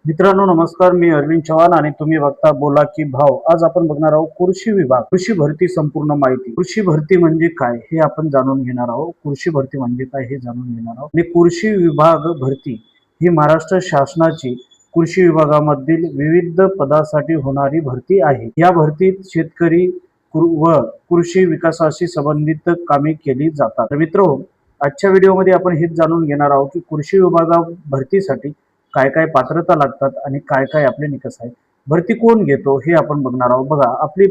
मित्रांनो नमस्कार, मी अरविंद चव्हाण आणि तुम्ही बघता बोला की भाव। आज आपण बघणार आहोत कृषी विभाग, कृषी भरती संपूर्ण माहिती। कृषी भरती म्हणजे काय हे आपण जाणून घेणार आहोत। कृषी भरती म्हणजे काय हे जाणून घेणार आहोत। आणि कृषी विभाग भरती ही महाराष्ट्र शासनाची कृषी विभागामधील विविध पदासाठी होणारी भरती आहे। या भरतीत शेतकरी व कृषी विकासाशी संबंधित कामे केली जातात। तर मित्रांनो, आजच्या व्हिडिओमध्ये आपण हेच जाणून घेणार आहोत की कृषी विभागा भरतीसाठी काय काय पात्रता लागतात आणि काय काय आपले निकष आहेत। भरती कोण घेतो हे आपण बघणार आहोत। बघा, आपली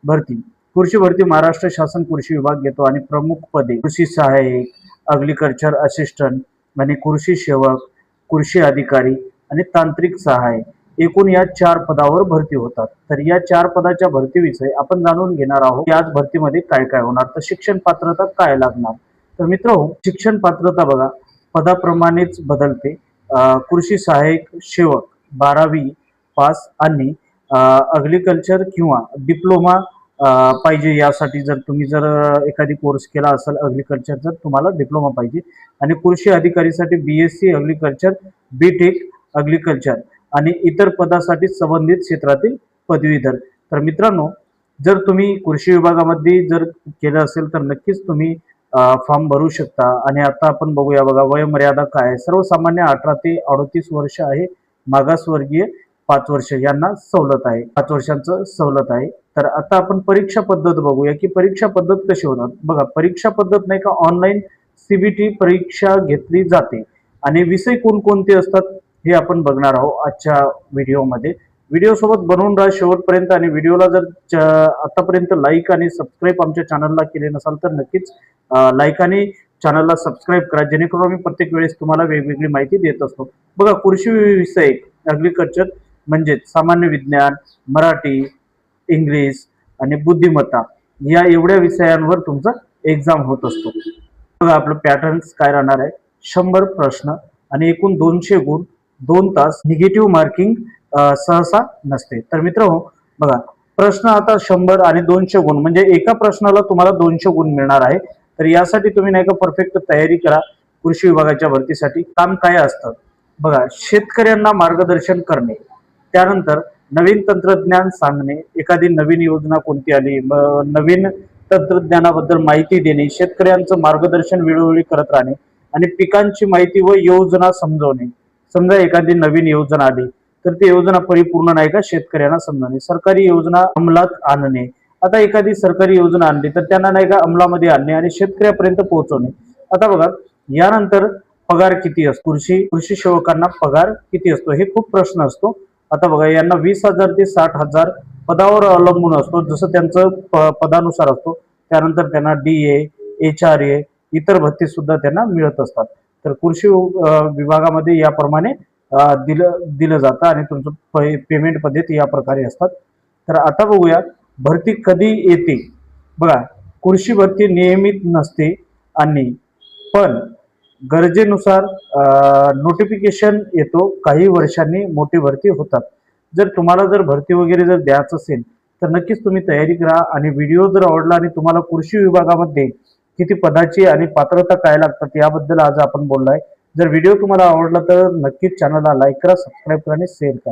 भरती कृषी भरती महाराष्ट्र शासन कृषी विभाग घेतो आणि प्रमुख पदे कृषी सहाय्यक, अग्रिकल्चर असिस्टंट आणि कृषी सेवक, कृषी अधिकारी आणि तांत्रिक सहाय्य, एकूण या 4 पदावर भरती होतात। तर या 4 पदाच्या भरतीविषयी आपण जाणून घेणार आहोत की आज भरतीमध्ये काय काय होणार। तर शिक्षण पात्रता काय लागणार। तर मित्रांनो, शिक्षण पात्रता बघा पदाप्रमाणेच बदलते। कृषी सहाय्यक सेवक 12वी पास आणि अग्रिकल्चर किंवा डिप्लोमा पाहिजे। यासाठी जर तुम्ही एखादी कोर्स केला असेल अग्रिकल्चर, तर तुम्हाला डिप्लोमा पाहिजे। आणि कृषी अधिकारीसाठी बीएससी अग्रिकल्चर, बीटेक अग्रिकल्चर आणि इतर पदासाठी संबंधित क्षेत्रातील पदवीधर। तर मित्रांनो, जर तुम्ही कृषी विभागामध्ये जर केलं असेल तर नक्कीच तुम्ही फॉर्म भरू शकता। आणि आता आपण बघूया, बघा वयोमर्यादा काय आहे। सर्वसामान्य 18 ते 38 वर्ष आहे, मागासवर्गीय 5 वर्ष यांना सवलत आहे, 5 वर्षांचं सवलत आहे। तर आता आपण परीक्षा पद्धत बघूया की परीक्षा पद्धत कशी होणार। बघा, परीक्षा पद्धत नाही का ऑनलाईन सीबीटी परीक्षा घेतली जाते आणि विषय कोणकोणते असतात हे आपण बघणार आहोत आजच्या व्हिडिओमध्ये। व्हिडिओ सोबत बनवून राहा शेवटपर्यंत आणि व्हिडिओला जर आतापर्यंत लाईक आणि सबस्क्राईब आमच्या चॅनलला केले नसाल तर नक्कीच लाईक आणि चॅनलला सबस्क्राईब करा, जेणेकरून मी प्रत्येक वेळेस तुम्हाला वेगवेगळी माहिती देत असतो। बघा, कृषी विषय अग्रिकल्चर म्हणजे सामान्य विज्ञान, मराठी, इंग्लिश आणि बुद्धिमत्ता या एवढ्या विषयांवर तुमचा एक्झाम होत असतो। बघा, आपलं पॅटर्न्स काय राहणार आहे। 100 प्रश्न आणि एकूण 200 गुण, 2 तास, निगेटिव्ह मार्किंग सहसा नसते। तर मित्रांनो बघा, प्रश्न आता 100 आणि 200 गुण म्हणजे एका प्रश्नाला तुम्हाला 200 गुण मिळणार आहे। तर यासाठी तुम्ही नाही का परफेक्ट तयारी करा। कृषी विभागाच्या भरतीसाठी काम काय असतं बघा, शेतकऱ्यांना मार्गदर्शन करणे, त्यानंतर नवीन तंत्रज्ञान सांगणे, एखादी नवीन योजना कोणती आली, नवीन तंत्रज्ञानाबद्दल माहिती देणे, शेतकऱ्यांचं मार्गदर्शन वेळोवेळी करत राहणे आणि पिकांची माहिती व योजना समजवणे। समजा एखादी नवीन योजना आली तर ती योजना परिपूर्ण नाही का शेतकऱ्यांना समजवणे, सरकारी योजना अंमलात आणणे। आता एखादी सरकारी योजना आणली तर त्यांना नाही का अंमलामध्ये आणणे आणि शेतकऱ्यापर्यंत पोहोचवणे। आता बघा, यानंतर पगार किती असतो, कृषी सेवकांना पगार किती असतो हे खूप प्रश्न असतो। आता बघा, यांना 20,000 ते 60,000 पदावर अवलंबून असतो, जसं त्यांचं पदानुसार असतो। त्यानंतर त्यांना डीए, एचआरए इतर भत्ते सुद्धा त्यांना मिळत असतात। तर कृषी विभागामध्ये याप्रमाणे दिलं जातं आणि तुमचं पेमेंट पद्धत या प्रकारे असतात। तर आता बघूया भरती कधी येते। बघा, कृषी भरती नियमित नसते आणि पण गरजेनुसार नोटिफिकेशन येतो, काही वर्षांनी मोठी भरती होतात। जर तुम्हाला भरती वगैरे जर द्यायचं असेल तर नक्कीच तुम्ही तयारी करा। आणि व्हिडिओ जर आवडला आणि तुम्हाला कृषी विभागामध्ये किती पदाची आणि पात्रता काय लागतात याबद्दल आज आपण बोललोय। जर व्हिडिओ तुम्हाला आवडला तर नक्कीच चॅनलला लाईक करा, सबस्क्राईब करा आणि शेअर करा।